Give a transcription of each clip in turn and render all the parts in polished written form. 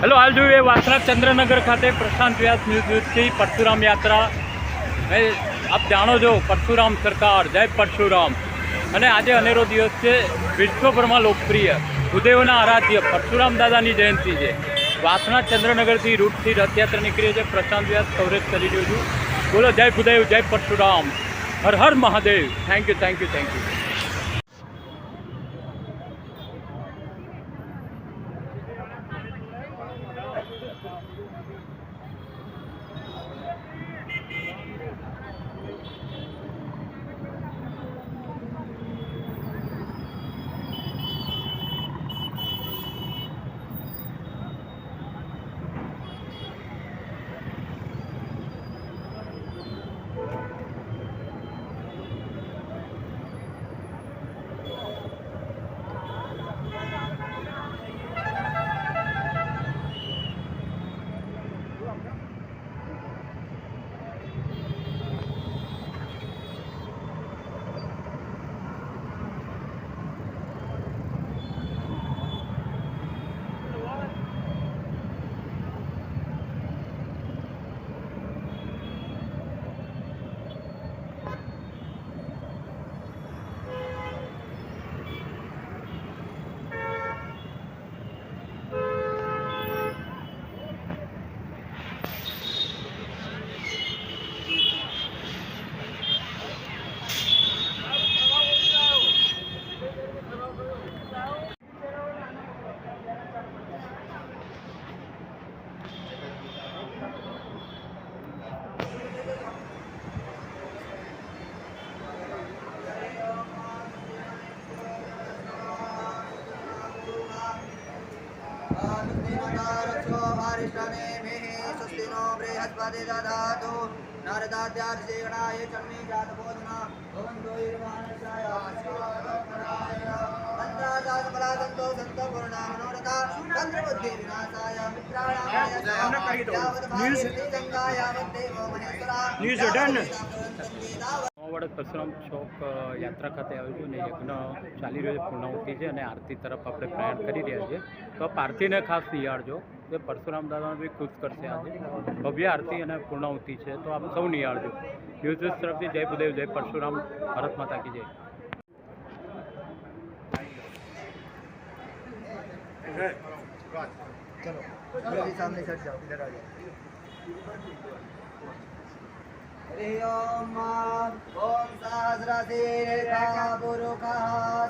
Hello, હાલ જોઈએ વાસણા ચંદ્રનગર ખાતે પ્રશાંત વ્યાસ મ્યુઝિયમથી પરશુરામ યાત્રા. આપ જાણો છો પરશુરામ સરકાર, જય પરશુરામ. અને આજે અનેરો દિવસ છે, વિશ્વભરમાં લોકપ્રિય ભૂદેવના આરાધ્ય પરશુરામ દાદાની જયંતિ છે. વાસણા ચંદ્રનગરથી રૂટથી રથયાત્રા નીકળી છે. પ્રશાંત વ્યાસ કવરેજ કરી રહ્યો છું. બોલો જય ભૂદેવ, જય પરશુરામ, હર હર Mahadev. Thank you, thank you, thank you. बृहस्पति ददातु नरदाद्यार्षेणाय चन्मे जातभोजना भवन्तो ईर्वाणशाय मन्त्राजात बलादन्तो सन्तो पूर्णा मनोरथा तन्त्रबुद्धि विनाशाय मित्राणाय यावत् भागेति गंगा यावत् देवो महेश्वरा વડદ પરશુરામ ચોક યાત્રા ખાતે આવ્યું છું અને યજ્ઞ ચાલી રહ્યો છે, પૂર્ણાહુતિ છે અને આરતી તરફ આપણે પ્રયાણ કરી રહ્યા છીએ. તો આપ આરતીને ખાસ નિહાળજો, જે પરશુરામ દાદાને બી ખુશ કરશે. આજે ભવ્ય આરતી અને પૂર્ણાહુતિ છે, તો આપ સૌ નિહાળજો. યુઝર્સ તરફથી જય ભૂદેવ, જય પરશુરામ, ભારત માતા કી જય. चलो सामने सेट जाओ, इधर आ जाओ. ओम सहस्रशीर्षः पुरुषः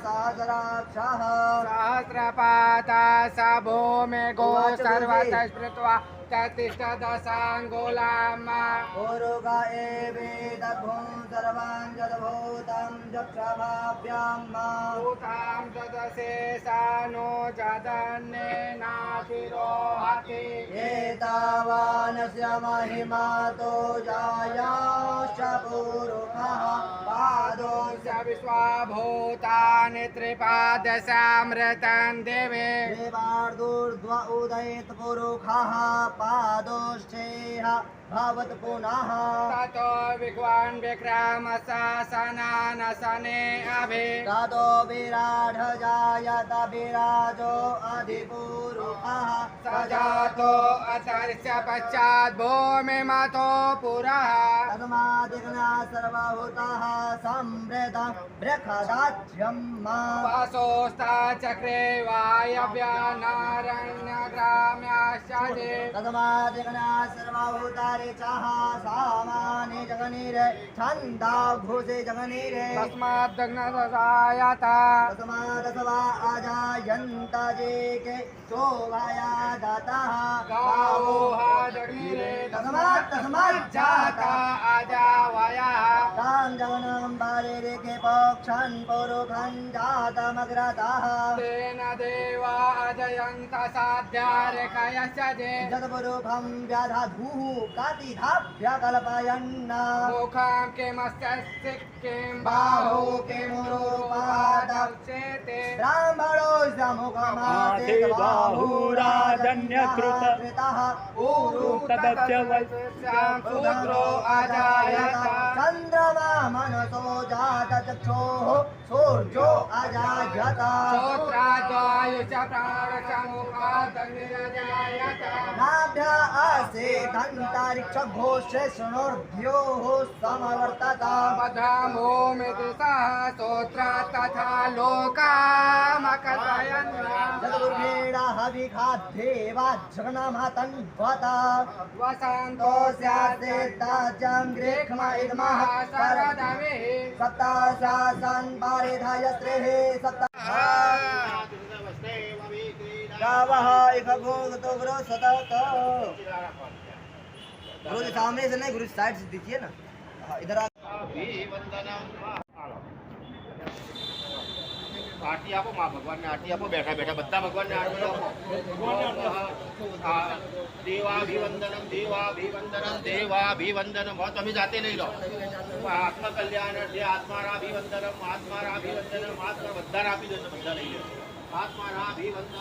सहस्राक्षः सहस्रपाता स भूमि गो सर्वतः स्मृत्वा ततिष्ठदशाङ्गुलाम् पुरुष एवेदभूं सर्वान् जडभूतं जक्षभाभ्यां भूतां तदशेषानो जदन्नेनाशिरोहति एतावानस्य महिमातो जायाश्च पुरुषः पादोऽस्य विश्वभूतानि त्रिपादशामृतं दिवे देवार्दूर्ध्व उदयेत् पुरुषः पादोश्चेह भवत् पुनः ततो विद्वान् विक्रमशासनानशने अभि ततो विराट जायत विराजो अधिपुरुषः स जातो अतर्स्य पश्चात् भूमिमतो पुरः तस्मादिग्ना सर्वभूतः संवृतं बृहदाज्यं वासोस्ताचक्रे वायव्यानारण्यग्राम्याश्चर्ये तस्मादिग्ना सर्वभूतानि चः सामानि जगनीरे छन्दाभूषे जगनीरे तस्माद्दग्नदशायता तस्मादसवा अजायन्त जे के शोभाया दतः गावोः जग्निरे तस्मात् जाता अजावयः तां जगनं बालेरे के पक्षन् पुरुषं जातमग्रतः तेन देवा अजयन्त साध्यारेखयश्च जे जतपुरुषं व्याधाधुः कातिधाभ्य कल्पयन् मुखं किमस्य किं बाहु किमुरुपादक्षेते ब्राह्मणोऽस्य मुखमासे बाहुराजन्यकृतः ऊरु तदस्य श्याम सूत्रो अजायत चंद्रमा मनसो जात चक्षुः सूर्यो अजायत श्रोत्राद्वायुष प्राणसमुखादग्निरजायत नाभ्या आसे दन्तरिक्षघोषेष्णोर्ध्योः समवर्तत मधमोमिति सह श्रोत्रा तथा लोकामकथयन् चतुर्वेद हविखाद्देवा जगन्मातन्वत वसन्तो स्यासे ताजं ग्रेख्म इदमः शरदवे सप्ताशासन् पारिधायस्त्रेः सप्ताह गावः इकभोगतो गुरु सतत गुरु जी सामने से नहीं, गुरु साइड से दीजिए ना। हाँ, इधर आ આરતી આપો માં ભગવાનને આરતી આપો બેઠા બેઠા બધા ભગવાનને આરતી આપો દેવાભિવંદનમ દેવાભિવંદનમ દેવાભિવંદનમ તમે જાતે લઈ લો આત્મકલ્યાણ જે આત્મારાભિવંદનમ આત્મારાભિવંદનમ આત્મા બધાને આપી દો બધા લઈ લો આત્મારાભિવંદન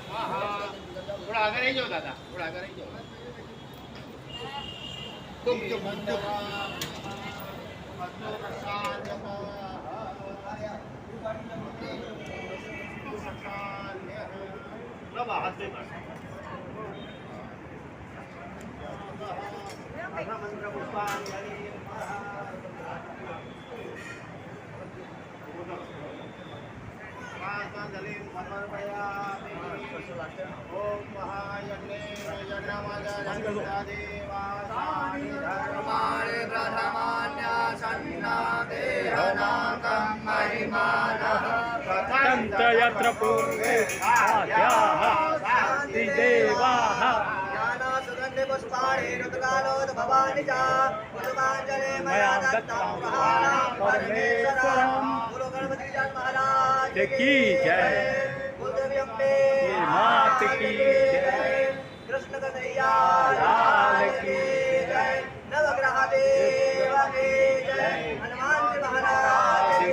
થોડા આગળ રહી જાઓ દાદા થોડા આગળ રહી જાઓ यत्र पूर्वे आद्याः देवाः सुगंधे पुष्पाणि ऋतुकालोद भवानि च पुष्पाञ्जलि मया दत्तं परमेश्वरं गुरु गणपति जन महाराज की जय। कुलदेवी अम्बे मात की जय। कृष्ण कन्हैया लाल की जय। नवग्रह देव की जय। हनुमान जी महाराज की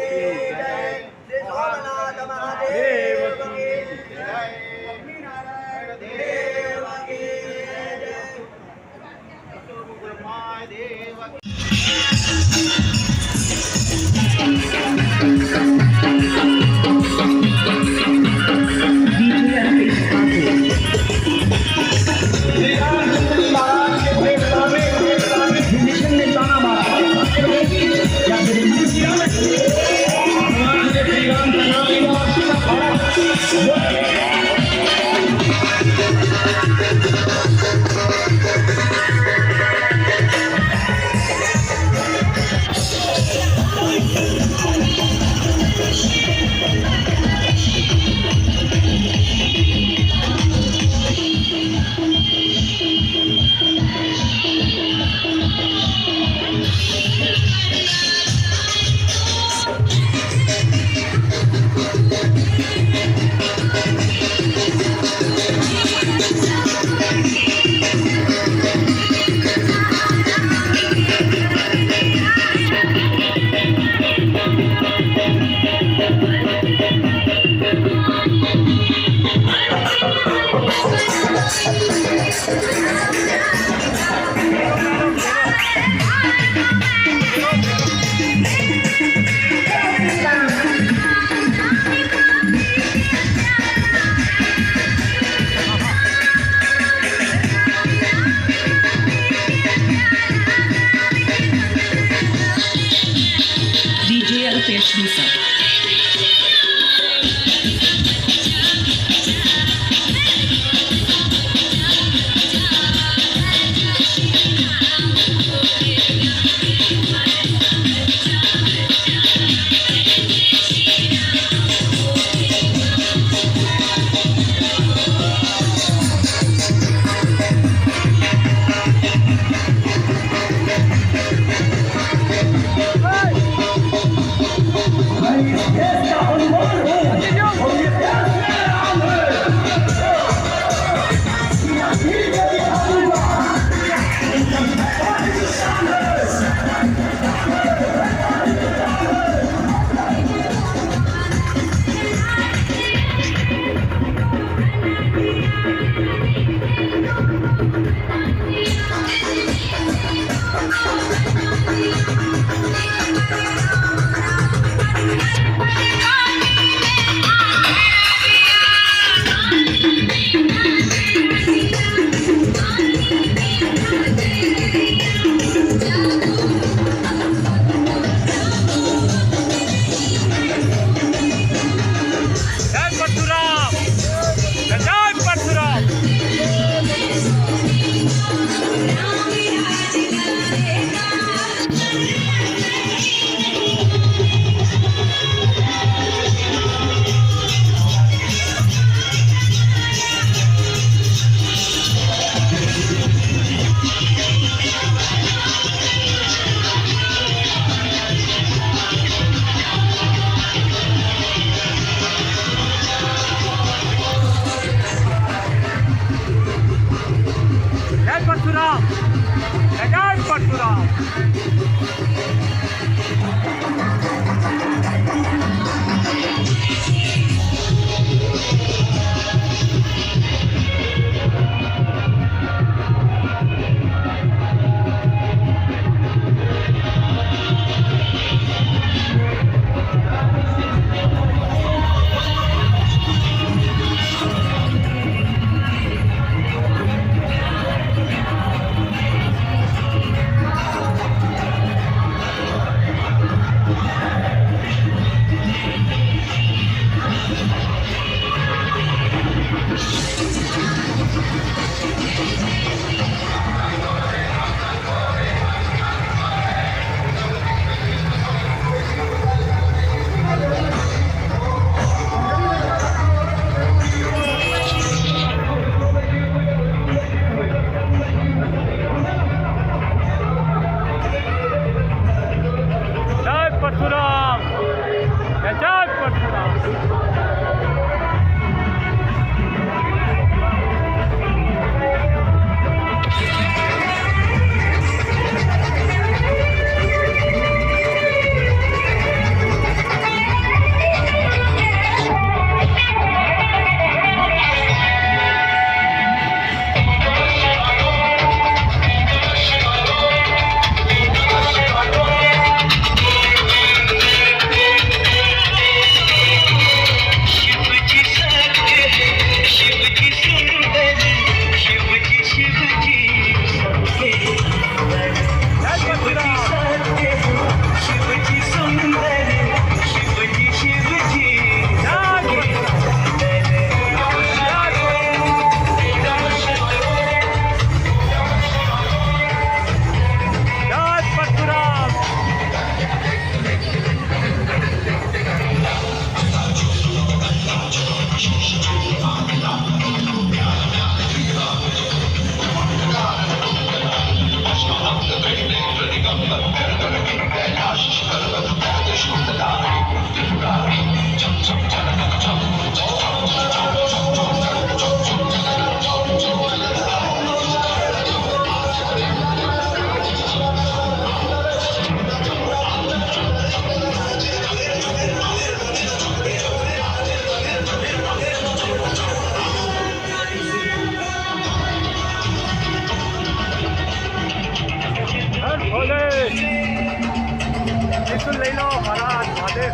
जय। श्री सोमनाथ महादेव की जय। लक्ष्मीनारायण देव की जय। જય પરશુરામ, જય પરશુરામ. લઈ લો મહારાજ મહાદેવ.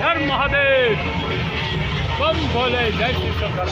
હર મહાદેવ, બમ ભોલે, જય શ્રી શંકર.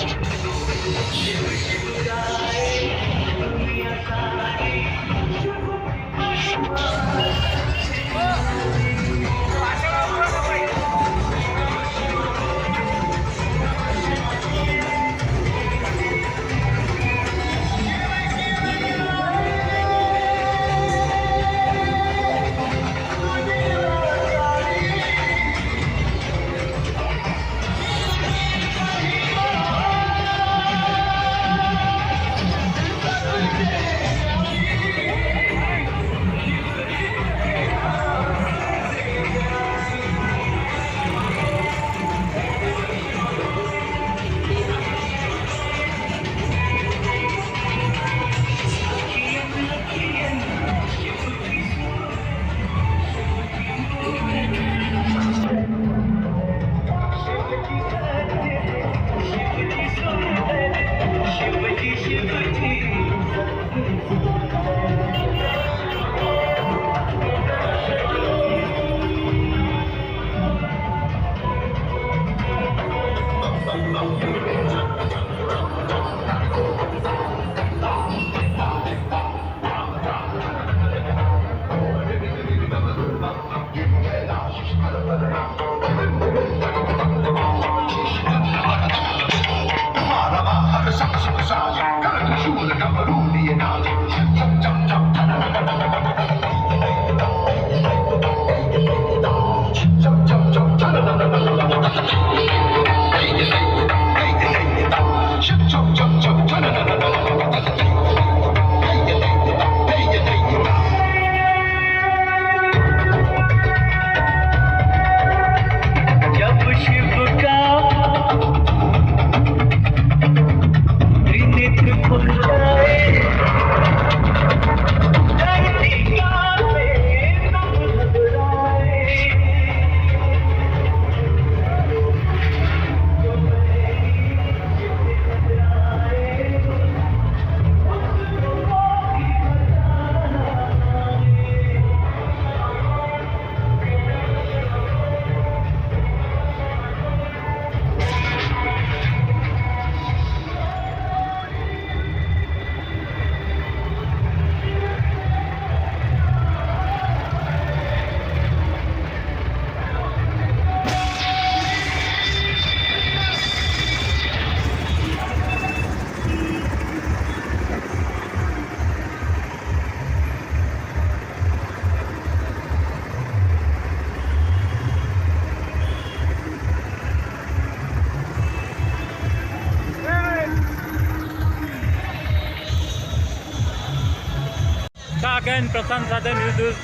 વાઘેન પ્રશાંત સાથે ન્યૂઝ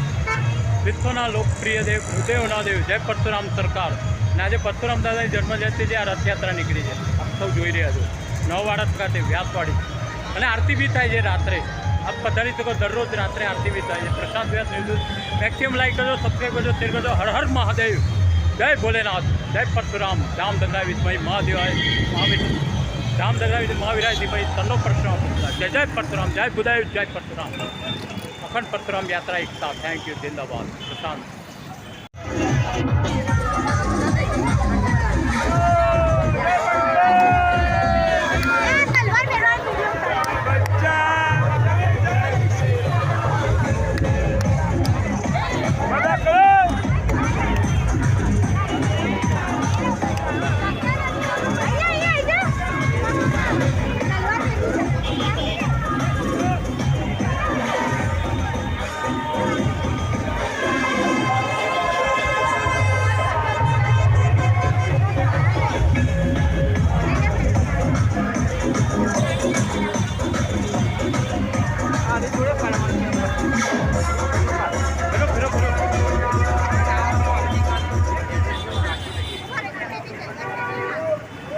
વિશ્વના લોકપ્રિય દેવ ભૂદેવના દેવ જય પરશુરામ સરકાર. અને આજે પરશુરામ દાદાની જન્મજયંતિ જે આ રથયાત્રા નીકળી છે આપ સૌ જોઈ રહ્યા છો નવવાડા ખાતે વ્યાસવાડી. અને આરતી બી થાય છે રાત્રે. આપ પધારી શકો દરરોજ રાત્રે આરતી બી થાય છે. પ્રશાંત વ્યાસ ન્યૂઝ મેક્સિમમ લાઈક કરજો, સબસ્ક્રાઈબ કરજો, શેર કરજો. હર હર મહાદેવ, જય ભોલેનાથ, જય પરશુરામ, રામ દંડા વિસ્મય મહાદેવાય મહાવીર, રામ દંડા મહાવીરાય દિભાઈ સન્નો પરશુરામ, જય જય પરશુરામ, જય બુદાય, જય પરશુરામ. અખંડ પરશુરામ યાત્રા એકતા. Thank you. જિંદાબાદ પ્રશાંત.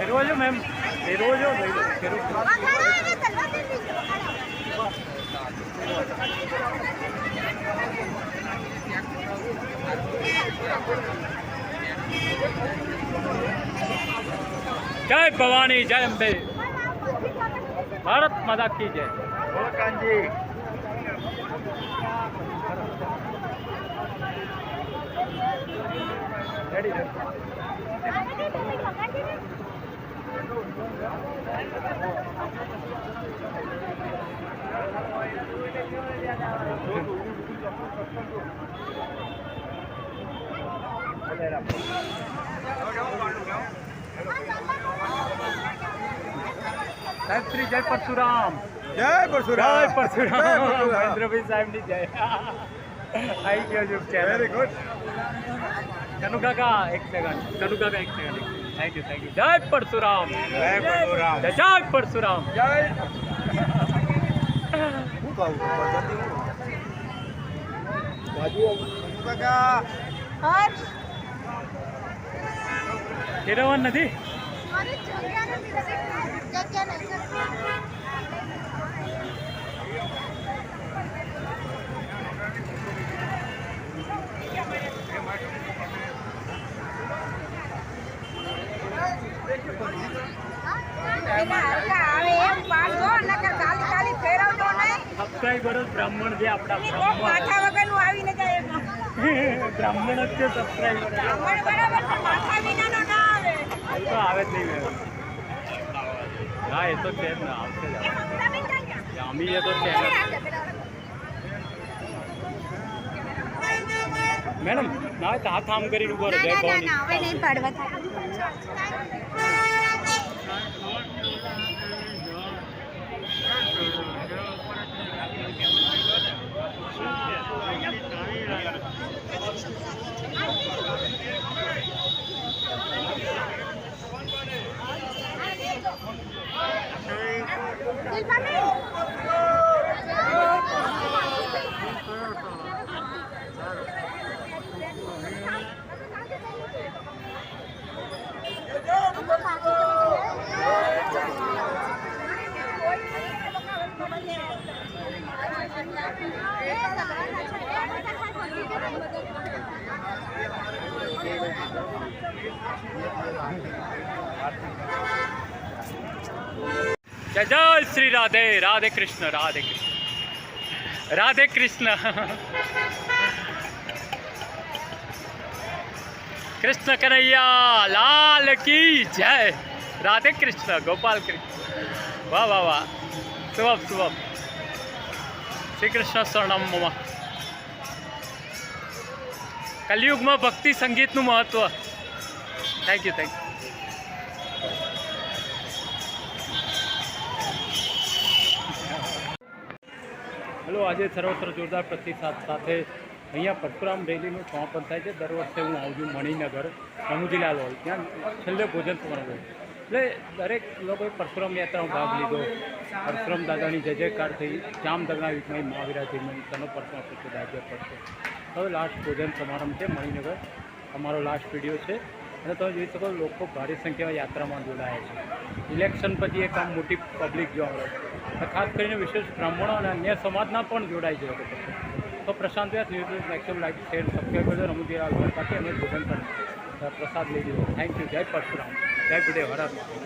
ફેરવાજો મેમ, ફેરવાજો લઈ લો, ફેરવો. જય ભવાની, જય અંબે, ભારત માતા કી જય. કાનજી રેડી. સાહેબ શ્રી જય પરશુરામ, જય પરશુરામ, જય પરશુરામ. મહેન્દ્રભાઈ સાહેબની જય. આવી ગયો છું ચેનલ. Very good. કનુ કાકા એક સેકન્ડ, કનુ કાકા એક second. Thank you, thank you. જય પરશુરામ, જય પરશુરામ, જય પરશુરામ. જય. હું કહું બાજુ કાકા ફેરવવાનું નથી. સબસ્ક્રાઈબરો બ્રાહ્મણ છે આપણા. બ્રાહ્મણ જ છે સબસ્ક્રાઈબર. તો આવે જ નહીં મેમ. હા એ તો છે જ ને, આવશે જ. જામી એ તો છે મેડમ. ના તો હાથ આમ કરીને ઉભો રહે. જય ભવાની. जय जय श्री राधे, राधे कृष्ण, राधे कृष्ण, राधे कृष्ण. कृष्ण कन्हैया लाल की जय. राधे कृष्ण, गोपाल कृष्ण. वाह वाह वाह. शुभम शुभम. श्री कृष्ण शरणम मम. कलयुग में भक्ति संगीत नु महत्व. Thank you, thank you. Hello, आज सर्वत्र जोरदार प्रतिसाद સાથે અહીંયા પરશુરામ રેલીનું સમાપન થાય છે. દર વર્ષે હું આવું છું મણિનગર રમુજીલાલ હોલ, ત્યાં છેલ્લે ભોજન સમારંભ હોય. એટલે દરેક લોકોએ પરશુરામ યાત્રામાં ભાગ લીધો. પરશુરામ દાદાની જય જયકાર થઈ. જામનગરના વિકમય મહાવીરાજી તનો પરશુરામ પ્રત્યે દાજ્ય પડશે. હવે લાસ્ટ ભોજન સમારંભ છે મણિનગર. અમારો લાસ્ટ વિડીયો છે અને તમે જોઈ શકો લોકો ભારે સંખ્યામાં યાત્રામાં જોડાયા છે. ઇલેક્શન પછી એક આમ મોટી પબ્લિક જોવા મળે છે. ખાસ કરીને વિશેષ બ્રાહ્મણો અને અન્ય સમાજના પણ જોડાય છે લોકો. તો Prashant Vyas news maximum like share subscribe કરજો. રમુદીલાલ ભરપાથી અમે ભોજન પણ પ્રસાદ લઈ લીધો. Thank you. જય પરશુરામ, જય ગુરુદેવ, હર હર મહાદેવ.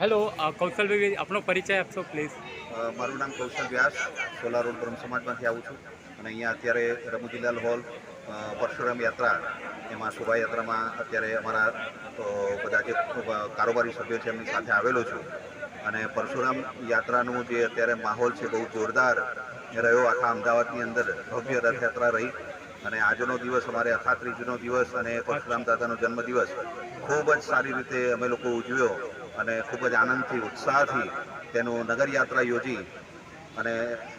હેલો, કૌશલભાઈ આપનો પરિચય આપશો પ્લીઝ. મારું નામ કૌશલ વ્યાસ, સોલા રોડ બ્રહ્મ સમાજમાંથી આવું છું અને અહીંયા અત્યારે રમુજીલાલ હોલ પરશુરામ યાત્રા એમાં શોભાયાત્રામાં અત્યારે અમારા બધા જે કારોબારી સભ્યો છે એમની સાથે આવેલો છું અને પરશુરામ યાત્રાનું જે અત્યારે માહોલ છે બહુ જોરદાર રહ્યો. આખા અમદાવાદની અંદર ભવ્ય રથયાત્રા રહી અને આજનો દિવસ અમારે અખાત્રીજનો દિવસ અને પરશુરામ દાદાનો જન્મદિવસ ખૂબ જ સારી રીતે અમે લોકો ઉજવ્યો અને ખૂબ જ આનંદથી ઉત્સાહથી તેનું નગરયાત્રા યોજી અને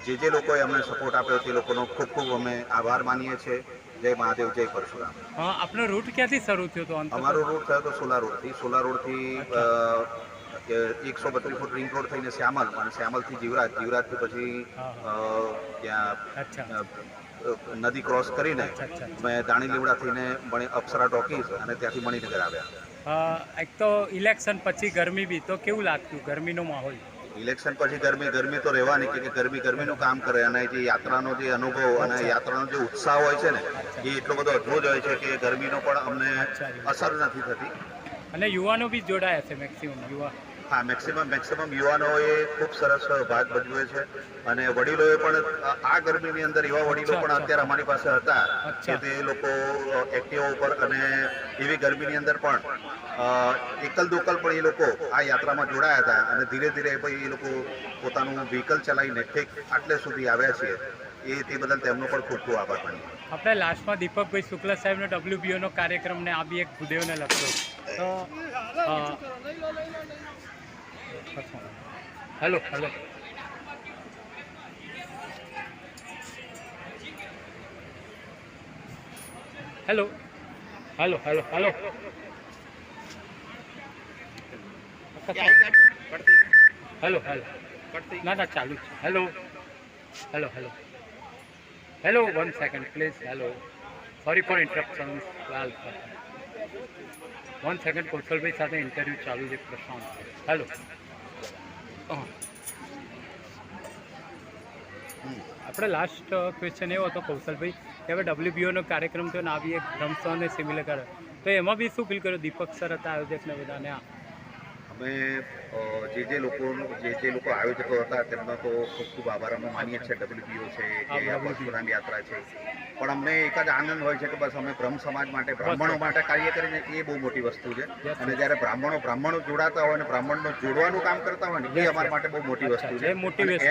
જે લોકોએ અમને સપોર્ટ આપ્યો તે લોકોનો ખૂબ ખૂબ અમે આભાર માનીએ છીએ. જય મહાદેવ, જય પરશુરામ. હા, આપનો રૂટ ક્યાંથી શરૂ થયો હતો? અમારો રૂટ થયો હતો સોલા રોડથી 132 ફૂટ રિંગ રોડ થઈને શ્યામલ અને શ્યામલથી જીવરાજથી પછી ત્યાં નદી ક્રોસ કરીને મેં દાણી લીવડા થઈને અપ્સરા ટોકીઝ અને ત્યાંથી મણિનગર આવ્યા. એક તો ઇલેક્શન પછી ગરમી બી, તો કેવું લાગતું ગરમીનો માહોલ? ઇલેક્શન પછી ગરમી તો રહેવાની કે ગરમીનું કામ કરે અને જે યાત્રાનો જે અનુભવ અને યાત્રાનો જે ઉત્સાહ હોય છે ને એ એટલો બધો અદ્ભુત હોય છે કે ગરમીનો પણ અમને અસર નથી થતી. અને યુવાનો બી જોડાયા છે મેક્સિમમ યુવા. હા, મેક્સિમમ યુવાનોએ ખૂબ સરસ ભાગ ભજવ્યો છે અને વડીલોએ પણ આ ગરમીની અંદર એવા વડીલો પણ અત્યારે અમારી પાસે હતા કે તે લોકો એક્ટિવા ઉપર અને એવી ગરમીની અંદર પણ એકલ દોકલ પણ એ લોકો આ યાત્રામાં જોડાયા હતા અને ધીરે ધીરે પછી એ લોકો પોતાનું વ્હીકલ ચલાવીને ઠીક આટલે સુધી આવ્યા છે. તે બદલ તેમનો પણ ખૂબ ખૂબ આભાર માનીએ. આપણે લાસ્ટમાં દીપકભાઈ શુક્લા સાહેબનો WBOનો કાર્યક્રમને આ બી એક ભૂદેવને લગતો. તો hello hello hello hello hello hello hello hello ના ચાલુ છે. Hello hello hello hello 1 second please. Hello, sorry for interruption. 1 second, કૌશલભાઈ સાથે ઇન્ટરવ્યૂ ચાલુ છે. પ્રશાંત. હેલો. આપણે લાસ્ટ ક્વેશ્ચન એવો હતો કૌશલભાઈ કે હવે WBOનો કાર્યક્રમ થયો ને આવી એક રમસોને સિમિલર કરે તો એમાં બી શું ફીલ કર્યો? દીપક સર હતા આયોજકને બધાને. અમે જે લોકો આયોજકો હતા તેમનો તો ખૂબ ખૂબ આભાર અમે માનીએ છીએ. WBO છે કે પરશુરામ યાત્રા છે, પણ અમને એક જ આનંદ હોય છે કે બસ અમે બ્રહ્મ સમાજ માટે બ્રાહ્મણો માટે કાર્ય કરીને એ બહુ મોટી વસ્તુ છે અને જ્યારે બ્રાહ્મણો જોડાતા હોય અને બ્રાહ્મણનો જોડવાનું કામ કરતા હોય ને એ અમારા માટે બહુ મોટી વસ્તુ છે.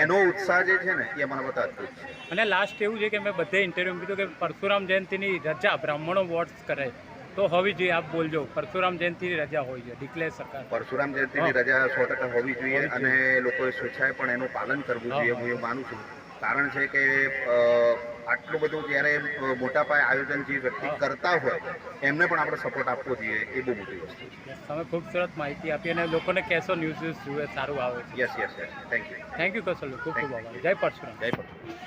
એનો ઉત્સાહ જે છે ને એ અમારા બધા અદભુત છે. અને લાસ્ટ એવું છે કે મેં બધે ઇન્ટરવ્યૂ કીધું કે પરશુરામ જયંતિની રજા બ્રાહ્મણો વોટ્સ કરે તો હોવી જોઈએ. આપ બોલજો, પરશુરામ જયંતિની રજા હોવી જોઈએ, ડિક્લેર સરકાર. પરશુરામ જયંતિની રજા 100% હોવી જોઈએ અને લોકોએ સ્વેચ્છાએ પણ એનું પાલન કરવું જોઈએ. હું એવું માનું છું. કારણ છે કે આટલું બધું જ્યારે મોટા પાયે આયોજન જે વ્યક્તિ કરતા હોય એમને પણ આપણે સપોર્ટ આપવો જોઈએ. એ બહુ મોટી વસ્તુ છે. તમે ખૂબ સરસ માહિતી આપી અને લોકોને કહેશો ન્યૂઝ જુએ, સારું આવે છે. યસ થેન્ક યુ કૌશલ. ખૂબ ખૂબ આભાર. જય પરશુરામ. જય પરશુરામ.